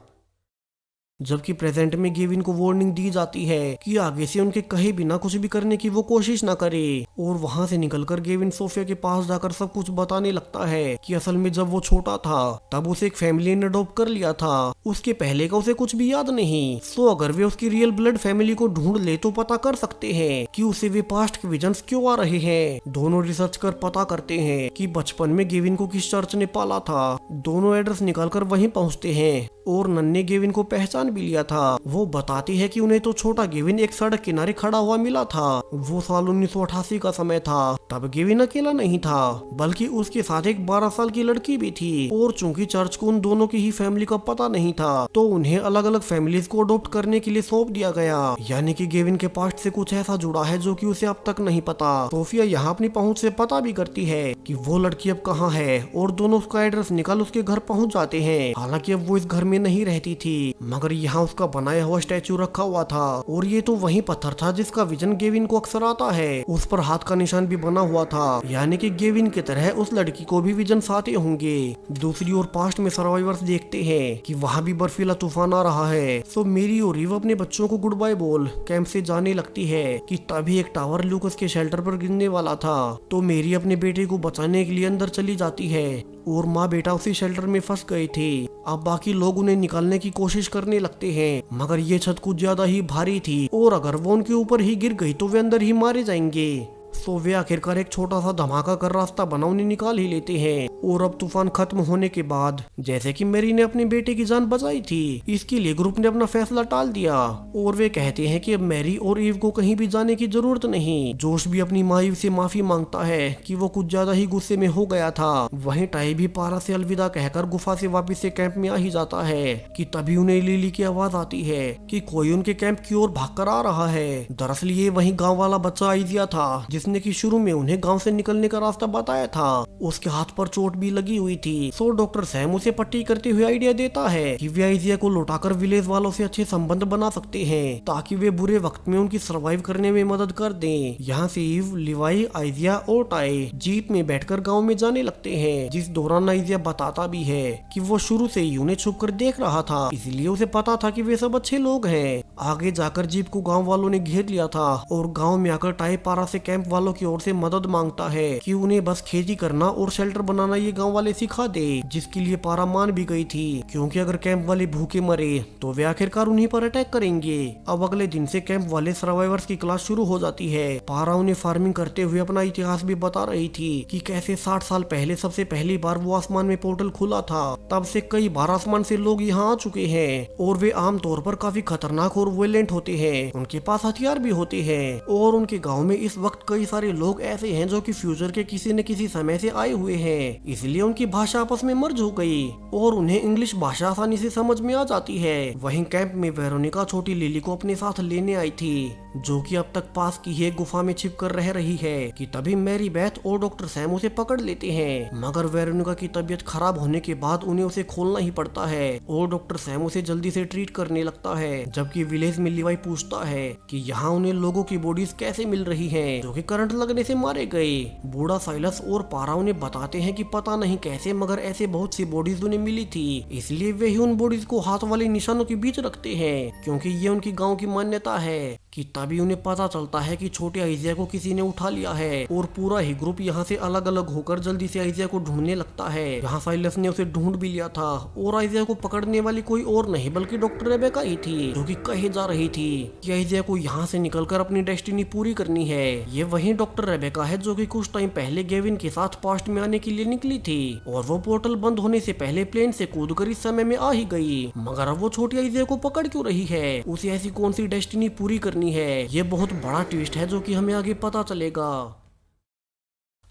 जबकि प्रेजेंट में गेविन को वार्निंग दी जाती है कि आगे से उनके कहे बिना कुछ भी करने की वो कोशिश ना करे। और वहां से निकलकर गेविन सोफिया के पास जाकर सब कुछ बताने लगता है कि असल में जब वो छोटा था तब उसे एक फैमिली ने अडॉप्ट कर लिया था, उसके पहले का उसे कुछ भी याद नहीं। सो अगर वे उसकी रियल ब्लड फैमिली को ढूंढ ले तो पता कर सकते हैं कि उसे वे पास्ट के विजन्स क्यों आ रहे हैं। दोनों रिसर्च कर पता करते हैं कि बचपन में गेविन को किस चर्च ने पाला था। दोनों एड्रेस निकालकर वहीं पहुंचते हैं और नन्हे गेविन को पहचान भी लिया था। वो बताती है कि उन्हें तो छोटा गेविन एक सड़क किनारे खड़ा हुआ मिला था। वो साल 1988 का समय था, तब गेविन अकेला नहीं था बल्कि उसके साथ एक 12 साल की लड़की भी थी। और चूंकि चर्च को उन दोनों की ही फैमिली का पता नहीं था, तो उन्हें अलग अलग फैमिलीज को अडॉप्ट करने के लिए सौंप दिया गया। यानी कि गेविन के पास्ट से कुछ ऐसा जुड़ा है जो कि उसे अब तक नहीं पता। सोफिया यहाँ अपनी पहुँच से पता भी करती है कि वो लड़की अब कहाँ है और दोनों उसका एड्रेस निकाल उसके घर पहुँच जाते हैं। हालांकि अब वो इस घर में नहीं रहती थी, मगर यहाँ उसका बनाया हुआ स्टैचू रखा हुआ था और ये तो वही पत्थर था जिसका विजन गेविन को अक्सर आता है। उस पर हाथ का निशान भी बना हुआ था, यानी कि गेविन की तरह उस लड़की को भी विजन आते होंगे। दूसरी ओर पास्ट में सर्वाइवर्स देखते हैं कि वहाँ भी बर्फीला तूफान आ रहा है। सो मेरी और रीव अपने बच्चों को गुड बाय बोल कैंप से जाने लगती है कि तभी एक टावर लूकस के शेल्टर पर गिरने वाला था। तो मेरी अपने बेटे को बचाने के लिए अंदर चली जाती है और माँ बेटा उसी शेल्टर में फंस गए थे। अब बाकी लोग उन्हें निकालने की कोशिश करने लगते हैं, मगर ये छत कुछ ज्यादा ही भारी थी और अगर वो उनके ऊपर ही गिर गई तो वे अंदर ही मारे जाएंगे। सो वे आखिरकार एक छोटा सा धमाका कर रास्ता बना उन्हें निकाल ही लेते हैं। और अब तूफान खत्म होने के बाद जैसे कि मैरी ने अपने बेटे की जान बचाई थी, इसके लिए ग्रुप ने अपना फैसला टाल दिया और वे कहते हैं कि अब मैरी और ईव को कहीं भी जाने की जरूरत नहीं। जोश भी अपनी माँ ईव से माफी मांगता है कि वो कुछ ज्यादा ही गुस्से में हो गया था। वहीं टाई भी पारा से अलविदा कहकर गुफा से वापिस से कैंप में आ ही जाता है कि तभी उन्हें लिली की आवाज आती है कि कोई उनके कैंप की ओर भाग कर आ रहा है। दरअसल ये वही गाँव वाला बच्चा आइजिया था जिसने कि शुरू में उन्हें गांव से निकलने का रास्ता बताया था, उसके हाथ पर चोट भी लगी हुई थी। सो डॉक्टर सैम उसे पट्टी करते हुए आइडिया देता है कि वे आइजिया को लौटाकर विलेज वालों से अच्छे संबंध बना सकते हैं ताकि वे बुरे वक्त में उनकी सर्वाइव करने में मदद कर दें। यहाँ से ईव, लिवाई, आइजिया और टाई जीप में बैठकर गाँव में जाने लगते हैं, जिस दौरान आइजिया बताता भी है कि वो शुरू से ही उन्हें छुप कर देख रहा था, इसलिए उसे पता था कि वे सब अच्छे लोग हैं। आगे जाकर जीप को गांव वालों ने घेर लिया था और गांव में आकर टाई पारा से कैंप वालों की ओर से मदद मांगता है कि उन्हें बस खेती करना और शेल्टर बनाना ये गांव वाले सिखा दे, जिसके लिए पारा मान भी गई थी, क्योंकि अगर कैंप वाले भूखे मरे तो वे आखिरकार उन्हीं पर अटैक करेंगे। अब अगले दिन से कैंप वाले सर्वाइवर्स की क्लास शुरू हो जाती है। पारा उन्हें फार्मिंग करते हुए अपना इतिहास भी बता रही थी कि कैसे 60 साल पहले सबसे पहली बार वो आसमान में पोर्टल खुला था, तब से कई बार आसमान से लोग यहाँ आ चुके हैं और वे आमतौर पर काफी खतरनाक और वायलेंट होते हैं। उनके पास हथियार भी होते हैं और उनके गांव में इस वक्त कई सारे लोग ऐसे हैं जो कि फ्यूचर के किसी न किसी समय से आए हुए हैं, इसलिए उनकी भाषा आपस में मर्ज हो गई और उन्हें इंग्लिश भाषा आसानी से समझ में आ जाती है। वहीं कैंप में वेरोनिका छोटी लिली को अपने साथ लेने आई थी, जो कि अब तक पास की ही एक गुफा में छिप कर रह रही है कि तभी मैरी बेथ और डॉक्टर सैम उसे पकड़ लेते हैं। मगर वेरोनिका की तबीयत खराब होने के बाद उन्हें उसे खोलना ही पड़ता है और डॉक्टर सैम उसे जल्दी से ट्रीट करने लगता है। जबकि विलेज में लिवाई पूछता है कि यहाँ उन्हें लोगों की बॉडीज कैसे मिल रही हैं जो कि करंट लगने से मारे गए। बूढ़ा साइलस और पारा उन्हें बताते हैं कि पता नहीं कैसे मगर ऐसे बहुत सी बॉडीज उन्हें मिली थी, इसलिए वे ही उन बॉडीज को हाथ वाले निशानों के बीच रखते हैं, क्योंकि ये उनकी गांव की मान्यता है। कि तभी उन्हें पता चलता है कि छोटे आइजिया को किसी ने उठा लिया है और पूरा ही ग्रुप यहाँ से अलग अलग होकर जल्दी से आइजिया को ढूंढने लगता है। यहाँ साइलस ने उसे ढूंढ भी लिया था और आइजिया को पकड़ने वाली कोई और नहीं बल्कि डॉक्टर रेबेका ही थी, जो कि कहे जा रही थी कि आइजिया को यहाँ से निकलकर अपनी डेस्टिनी पूरी करनी है। ये वही डॉक्टर रेबेका है जो कि कुछ टाइम पहले गेविन के साथ पास्ट में आने के लिए निकली थी और वो पोर्टल बंद होने से पहले प्लेन से कूदकर इस समय में आ ही गई। मगर अब वो छोटी आइजिया को पकड़ क्यों रही है, उसे ऐसी कौन सी डेस्टिनी पूरी करनी है, ये बहुत बड़ा ट्विस्ट है जो कि हमें आगे पता चलेगा।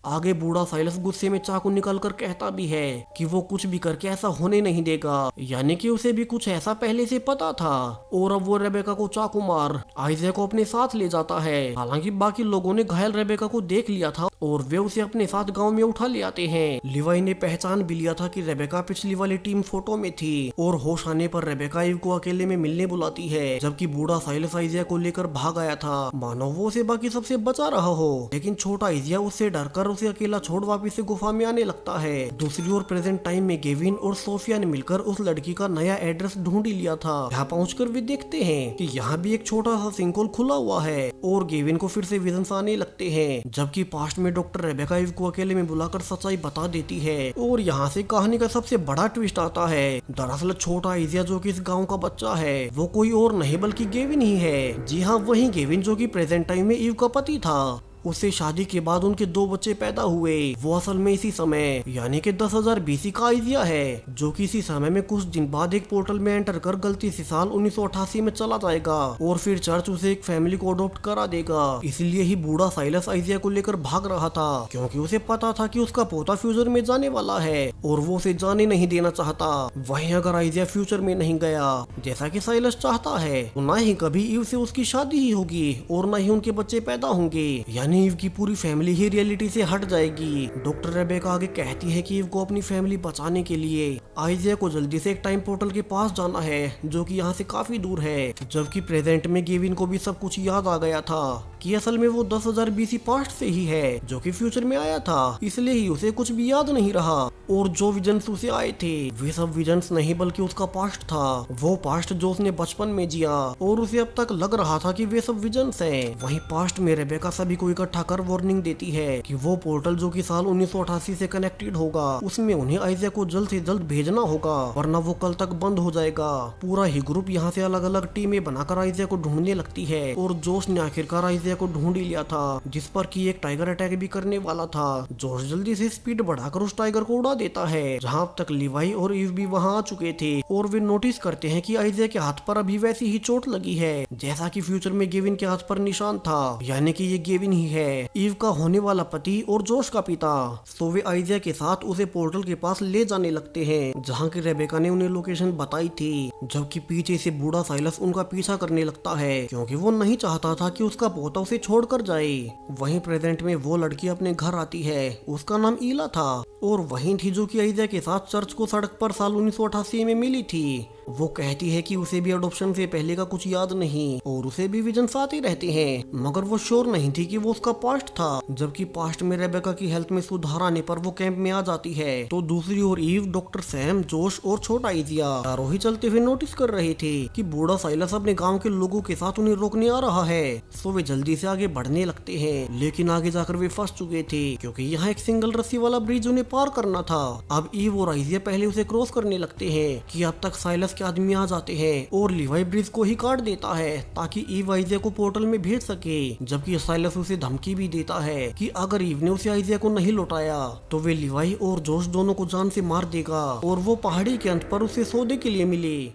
आगे बूढ़ा साइलस गुस्से में चाकू निकालकर कहता भी है कि वो कुछ भी करके ऐसा होने नहीं देगा, यानी कि उसे भी कुछ ऐसा पहले से पता था। और अब वो रेबेका को चाकू मार आइजिया को अपने साथ ले जाता है। हालांकि बाकी लोगों ने घायल रेबेका को देख लिया था और वे उसे अपने साथ गांव में उठा ले आते हैं। लिवाई ने पहचान भी लिया था कि रेबेका पिछली वाली टीम फोटो में थी और होश आने पर रेबेका ईव को अकेले में मिलने बुलाती है, जबकि बूढ़ा साइलस आइजिया को लेकर भाग आया था, मानो वो उसे बाकी सबसे बचा रहा हो। लेकिन छोटा आइजिया उससे डरकर उसे अकेला छोड़ वापिस से गुफा में आने लगता है। दूसरी ओर प्रेजेंट टाइम में गेविन और सोफिया ने मिलकर उस लड़की का नया एड्रेस ढूंढ ही लिया था। यहाँ पहुंचकर वे देखते हैं कि यहाँ भी एक छोटा सा सिंकहोल खुला हुआ है और गेविन को फिर से विजन्स आने लगते हैं, जबकि पास्ट में डॉक्टर रेबेका ईव को अकेले में बुलाकर सच्चाई बता देती है। और यहाँ से कहानी का सबसे बड़ा ट्विस्ट आता है। दरअसल छोटा आइजिया जो कि इस गाँव का बच्चा है वो कोई और नहीं बल्कि गेविन ही है। जी हाँ, वही गेविन जो कि प्रेजेंट टाइम में ईव का पति था। उससे शादी के बाद उनके 2 बच्चे पैदा हुए। वो असल में इसी समय यानी कि 10,000 BC का आइजिया है, जो कि इसी समय में कुछ दिन बाद एक पोर्टल में एंटर कर गलती से साल 1988 में चला जाएगा और फिर चर्च उसे एक फैमिली को अडॉप्ट करा देगा। इसलिए ही बूढ़ा साइलस आइजिया को लेकर भाग रहा था, क्योंकि उसे पता था कि उसका पोता फ्यूचर में जाने वाला है और वो उसे जाने नहीं देना चाहता। वहीं अगर आइजिया फ्यूचर में नहीं गया जैसा कि साइलस चाहता है, तो न ही कभी ईव से उसकी शादी ही होगी और न ही उनके बच्चे पैदा होंगे, ईव की पूरी फैमिली ही रियलिटी से हट जाएगी। डॉक्टर रेबेका आगे कहती है कि ईव को अपनी फैमिली बचाने के लिए आइजिया को जल्दी से एक टाइम पोर्टल के पास जाना है, जो कि यहाँ से काफी दूर है। जबकि प्रेजेंट में गेविन को भी सब कुछ याद आ गया था कि असल में वो 10,000 BC पास्ट से ही है जो कि फ्यूचर में आया था, इसलिए ही उसे कुछ भी याद नहीं रहा। और जो विजन्स उसे आए थे वे सब विजन्स नहीं बल्कि उसका पास्ट था, वो पास्ट जो उसने बचपन में जिया और उसे अब तक लग रहा था कि वे सब विजन्स हैं। वहीं पास्ट में रेबेका सभी को इकट्ठा कर वार्निंग देती है कि वो पोर्टल जो कि साल 1988 से कनेक्टेड होगा उसमें उन्हें आइजिया को जल्द से जल्द भेजना होगा, वरना वो कल तक बंद हो जाएगा। पूरा ही ग्रुप यहाँ से अलग अलग टीमें बनाकर आइजिया को ढूंढने लगती है और जोश ने आखिरकार आइजिया को ढूंढ ही लिया था, जिस पर कि एक टाइगर अटैक भी करने वाला था। जोश जल्दी से स्पीड बढ़ाकर उस टाइगर को उड़ा देता है। जहाँ तक लिवाई और ईव भी वहाँ आ चुके थे और वे नोटिस करते हैं कि आइजिया के हाथ पर अभी वैसी ही चोट लगी है जैसा कि फ्यूचर में गेविन के हाथ पर निशान था, यानी कि ये गेविन ही है, ईव का होने वाला पति और जोश का पिता। सो वे आइजिया के साथ उसे पोर्टल के पास ले जाने लगते हैं जहाँ की रेबेका ने उन्हें लोकेशन बताई थी, जबकि पीछे से बूढ़ा साइलस उनका पीछा करने लगता है क्योंकि वो नहीं चाहता था कि उसका पोता उसे छोड़कर जाए। वहीं प्रेजेंट में वो लड़की अपने घर आती है, उसका नाम ईला था और वहीं थी जो कि आइजिया के साथ चर्च को सड़क पर साल 1988 में मिली थी। वो कहती है कि उसे भी अडॉप्शन से पहले का कुछ याद नहीं और उसे भी विजन्स आते रहते हैं, मगर वो श्योर नहीं थी कि वो उसका पास्ट था। जबकि पास्ट में रेबेका की हेल्थ में सुधार आने पर वो कैंप में आ जाती है, तो दूसरी ओर ईव, डॉक्टर सैम, जोश और छोटा आइजिया चारों ही चलते हुए नोटिस कर रहे थे कि बूढ़ा साइलस अपने गाँव के लोगों के साथ उन्हें रोकने आ रहा है। सो वे जल्दी से आगे बढ़ने लगते हैं, लेकिन आगे जाकर वे फंस चुके थे क्योंकि यहाँ एक सिंगल रस्सी वाला ब्रिज उन्हें पार करना था। अब ईव और आइजिया पहले उसे क्रॉस करने लगते हैं कि अब तक साइलस के आदमी आ जाते हैं और लिवाई ब्रिज को ही काट देता है ताकि ईव आइजिया को पोर्टल में भेज सके। जबकि साइलस उसे धमकी भी देता है कि अगर ईव ने उसे आइजिया को नहीं लौटाया तो वे लिवाई और जोश दोनों को जान से मार देगा और वो पहाड़ी के अंत पर उसे सौदे के लिए मिले।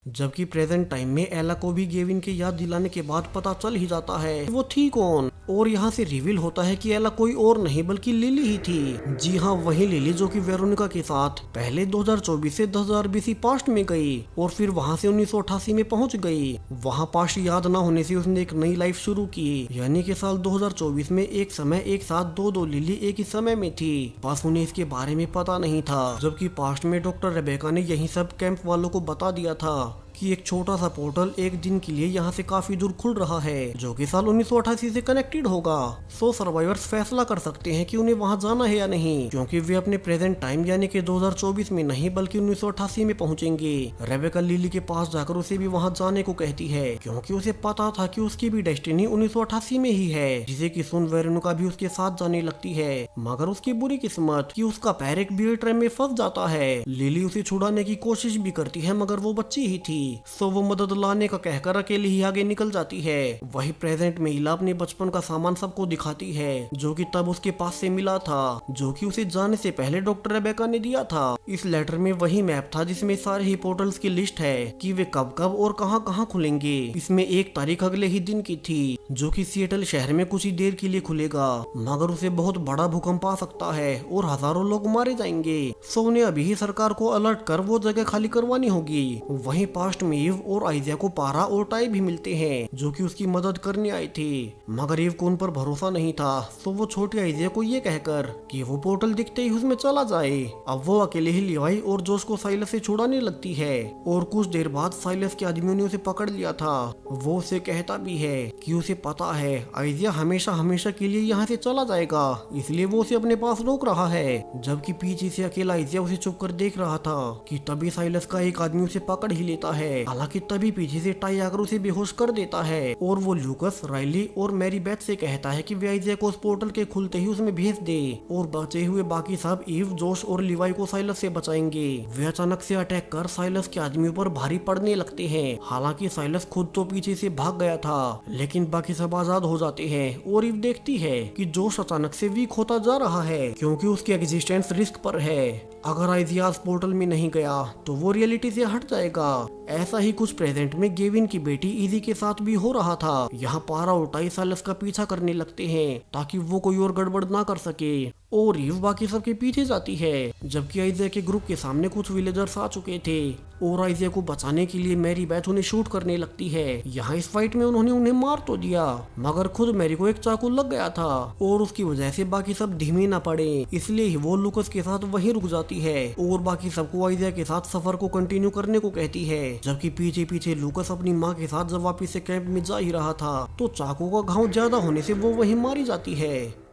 जबकि प्रेजेंट टाइम में एला को भी गेविन की याद दिलाने के बाद पता चल ही जाता है वो थी कौन, और यहाँ से रिवील होता है कि एला कोई और नहीं बल्कि लिली ही थी। जी हाँ, वही लिली जो कि वेरोनिका के साथ पहले 2024 से 10,000 बीसी पास्ट में गई और फिर वहाँ से 1988 में पहुँच गई। वहाँ पास्ट याद न होने से उसने एक नई लाइफ शुरू की, यानी कि साल 2024 में एक समय एक साथ दो लिली एक ही समय में थी, बस उन्हें इसके बारे में पता नहीं था। जबकि पास्ट में डॉक्टर रेबेका ने यही सब कैंप वालों को बता दिया था कि एक छोटा सा पोर्टल एक दिन के लिए यहाँ से काफी दूर खुल रहा है जो कि साल 1988 से कनेक्टेड होगा। सो सर्वाइवर्स फैसला कर सकते हैं कि उन्हें वहाँ जाना है या नहीं, क्योंकि वे अपने प्रेजेंट टाइम यानी कि 2024 में नहीं बल्कि 1988 में पहुँचेंगे। रेबेका लिली के पास जाकर उसे भी वहाँ जाने को कहती है क्योंकि उसे पता था कि उसकी भी डेस्टिनी 1988 में ही है, जिसे कि सुन वेरोनिका भी उसके साथ जाने लगती है। मगर उसकी बुरी किस्मत कि उसका पैर एक बियर ट्रेन में फंस जाता है। लिली उसे छुड़ाने की कोशिश भी करती है मगर वो बच्ची ही थी, सो वो मदद लाने का कहकर अकेले ही आगे निकल जाती है। वही प्रेजेंट में इला अपने बचपन का सामान सबको दिखाती है जो कि तब उसके पास से मिला था, जो कि उसे जाने से पहले डॉक्टर रेबेका ने दिया था। इस लेटर में वही मैप था जिसमें सारे ही पोर्टल्स की लिस्ट है कि वे कब कब और कहां कहां खुलेंगे। इसमें एक तारीख अगले ही दिन की थी जो कि सिएटल शहर में कुछ ही देर के लिए खुलेगा, मगर उसे बहुत बड़ा भूकंप आ सकता है और हजारों लोग मारे जाएंगे। सो उन्हें अभी ही सरकार को अलर्ट कर वो जगह खाली करवानी होगी। वहीं पास्ट में ईव और आइजिया को पारा और टाई भी मिलते हैं जो कि उसकी मदद करने आए थे, मगर ईव को उन पर भरोसा नहीं था। सो वो छोटी आइजिया को ये कहकर कि वो पोर्टल दिखते ही उसमें चला जाए। अब वो अकेले ही लिवाई और जोश को साइलस से छुड़ाने लगती है और कुछ देर बाद साइलस के आदमियों ने उसे पकड़ लिया था। वो उसे कहता भी है कि उसे पता है आइजिया हमेशा हमेशा के लिए यहाँ से चला जाएगा, इसलिए वो उसे अपने पास रोक रहा है। जबकि पीछे से अकेला आइजिया उसे चुप कर देख रहा था कि तभी साइलस का एक आदमी उसे पकड़ ही लेता है। हालांकि तभी पीछे से टाई आकर उसे बेहोश कर देता है और वो लूकस, राइली और मैरी बेथ से कहता है कि वे आइजिया को उस पोर्टल के खुलते ही उसमें भेज दे और बचे हुए बाकी सब ईव, जोश और लिवाई को साइलस से बचाएंगे। वे अचानक से अटैक कर साइलस के आदमियों पर भारी पड़ने लगते हैं। हालांकि साइलस खुद तो पीछे से भाग गया था, लेकिन बाकी सब आजाद हो जाते हैं और ईव देखती है कि जोश अचानक से वीक होता जा रहा है क्योंकि उसकी एग्जिस्टेंस रिस्क पर है। अगर आइजिया पोर्टल में नहीं गया तो वो रियलिटी से हट जाएगा। ऐसा ही कुछ प्रेजेंट में गेविन की बेटी इजी के साथ भी हो रहा था। यहाँ पारा और टाई साइलस का पीछा करने लगते हैं ताकि वो कोई और गड़बड़ ना कर सके और ईव बाकी सबके पीछे जाती है। जबकि आइजिया के ग्रुप के सामने कुछ विलेजर्स आ चुके थे और आइजिया को बचाने के लिए मैरी बेथ उन्हें शूट करने लगती है। यहाँ इस फाइट में उन्होंने उन्हें मार तो दिया मगर खुद मैरी को एक चाकू लग गया था और उसकी वजह से बाकी सब धीमे ना पड़े, इसलिए ही वो लूकस के साथ वहीं रुक जाती है और बाकी सबको आइजिया के साथ सफर को कंटिन्यू करने को कहती है। जबकि पीछे पीछे लूकस अपनी माँ के साथ जब वापिस से कैंप में जा ही रहा था तो चाकू का घाव ज्यादा होने से वो वहीं मारी जाती है।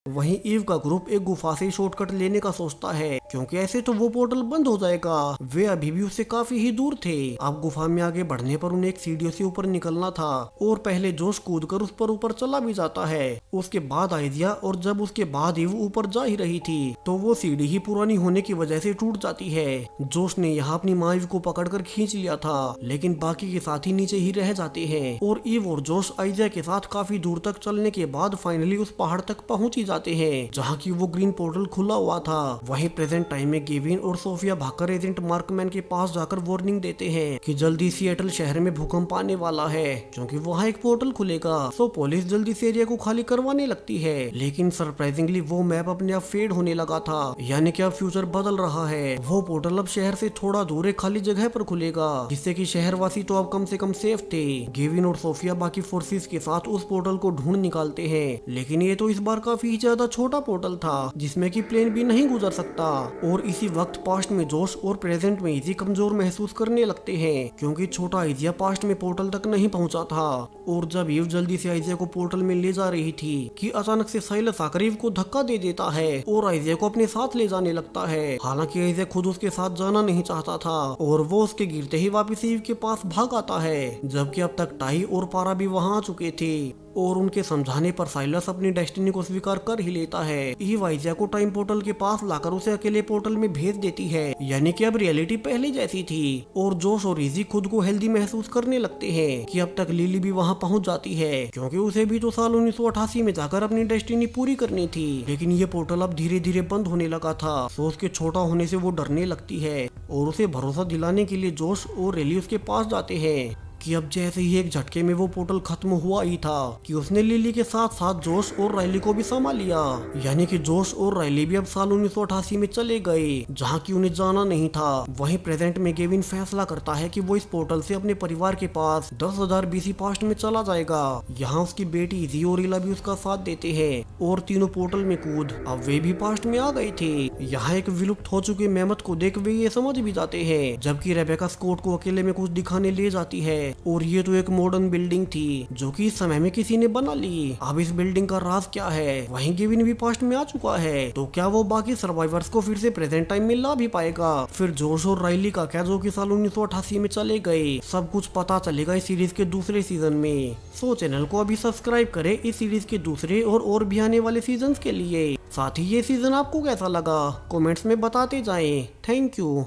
वहीं ईव का ग्रुप एक गुफा से शॉर्टकट लेने का सोचता है क्योंकि ऐसे तो वो पोर्टल बंद हो जाएगा। वे अभी भी उससे काफी ही दूर थे। अब गुफा में आगे बढ़ने पर उन्हें एक सीढ़ियों से ऊपर निकलना था और पहले जोश कूदकर उस पर ऊपर चला भी जाता है। उसके बाद आइजिया और जब उसके बाद ईव ऊपर जा ही रही थी तो वो सीढ़ी ही पुरानी होने की वजह से टूट जाती है। जोश ने यहाँ अपनी माँ ईव को पकड़कर खींच लिया था लेकिन बाकी के साथी नीचे ही रह जाते हैं और ईव और जोश आइजिया के साथ काफी दूर तक चलने के बाद फाइनली उस पहाड़ तक पहुंच ही जाते जाते हैं जहाँ की वो ग्रीन पोर्टल खुला हुआ था। वहीं प्रेजेंट टाइम में गेविन और सोफिया भागकर एजेंट मार्कमैन के पास जाकर वार्निंग देते हैं कि जल्दी सिएटल शहर में भूकंप आने वाला है क्योंकि वहाँ एक पोर्टल खुलेगा। सो पुलिस जल्दी से एरिया को खाली करवाने लगती है, लेकिन सरप्राइजिंगली वो मैप अपने आप फेड होने लगा था, यानी कि अब फ्यूचर बदल रहा है। वो पोर्टल अब शहर से थोड़ा दूर एक खाली जगह पर खुलेगा जिससे कि शहरवासी तो अब कम से कम सेफ थे। गेविन और सोफिया बाकी फोर्सेस के साथ उस पोर्टल को ढूंढ निकालते हैं, लेकिन ये तो इस बार काफी ज्यादा छोटा पोर्टल था जिसमें कि प्लेन भी नहीं गुजर सकता। और इसी वक्त पास्ट में जोश और प्रेजेंट में इजी कमजोर महसूस करने लगते हैं क्योंकि छोटा आइजिया पास्ट में पोर्टल तक नहीं पहुंचा था। और जब ईव जल्दी से आइजिया को पोर्टल में ले जा रही थी कि अचानक से साइलस आकर ईव को धक्का दे देता है और आइजिया को अपने साथ ले जाने लगता है। हालांकि आइजिया खुद उसके साथ जाना नहीं चाहता था और वो उसके गिरते ही वापस ईव के पास भाग आता है, जबकि अब तक टाई और पारा भी वहां आ चुके थे। और उनके समझाने पर साइलस अपनी डेस्टिनी को स्वीकार कर ही लेता है। ईव आइजिया को टाइम पोर्टल के पास लाकर उसे अकेले पोर्टल में भेज देती है, यानी कि अब रियलिटी पहले जैसी थी। और जोश और इजी खुद को हेल्दी महसूस करने लगते हैं कि अब तक लिली भी वहां पहुंच जाती है क्योंकि उसे भी तो साल 1988 में जाकर अपनी डेस्टिनी पूरी करनी थी। लेकिन ये पोर्टल अब धीरे धीरे बंद होने लगा था, तो उसके छोटा होने से वो डरने लगती है और उसे भरोसा दिलाने के लिए जोश और रेली उसके पास जाते हैं कि अब जैसे ही एक झटके में वो पोर्टल खत्म हुआ ही था कि उसने लिली के साथ साथ जोश और राइली को भी संभाल लिया, यानी कि जोश और राइली भी अब साल 1988 में चले गए जहाँ की उन्हें जाना नहीं था। वहीं प्रेजेंट में गेविन फैसला करता है कि वो इस पोर्टल से अपने परिवार के पास 10,000 BC पास्ट में चला जाएगा। यहाँ उसकी बेटी इजी और इला भी उसका साथ देते हैं और तीनों पोर्टल में कूद अब वे भी पास्ट में आ गए थे। यहाँ एक विलुप्त हो चुके मेमथ को देख वे ये समझ भी जाते हैं, जबकि रेबेका स्कॉट को अकेले में कुछ दिखाने ले जाती है। और ये तो एक मॉडर्न बिल्डिंग थी जो कि इस समय में किसी ने बना ली। अब इस बिल्डिंग का राज क्या है? वहीं गेविन भी पास्ट में आ चुका है, तो क्या वो बाकी सर्वाइवर्स को फिर से प्रेजेंट टाइम में ला भी पाएगा? फिर जोश और राइली का क्या, जो कि साल 1988 में चले गए? सब कुछ पता चलेगा इस सीरीज के दूसरे सीजन में। सो चैनल को अभी सब्सक्राइब करें इस सीरीज के दूसरे और भी आने वाले सीजन के लिए। साथ ही ये सीजन आपको कैसा लगा कमेंट्स में बताते जाएं। Thank you.